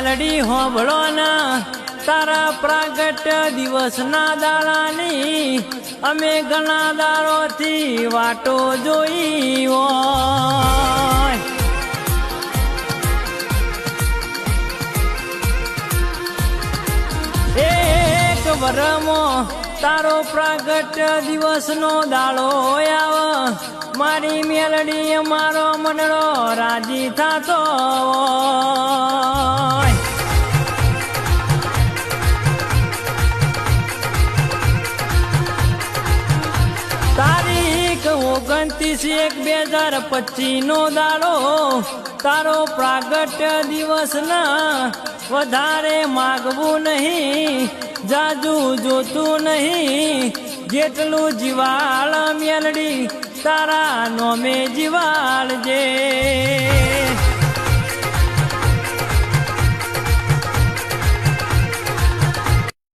મેલડી હોબળો ના તારા પ્રાગટ્ય દિવસના દાડાની અમે ઘણા દાડોથી વાટો જોઈ હોય. એક વરમો તારો પ્રાગટ્ય દિવસનો દાડો આવ મારી મેલડી મારો મનડો રાજી થતો હોય. તારીખ 29/1/2025 નો દાડો તારો પ્રાગટ્ય દિવસ ના વધારે માગવું નહીં, જાજુ જોતું નહીં, જેટલું જીવાળ મેલડી તારા નોમે જીવાળજે.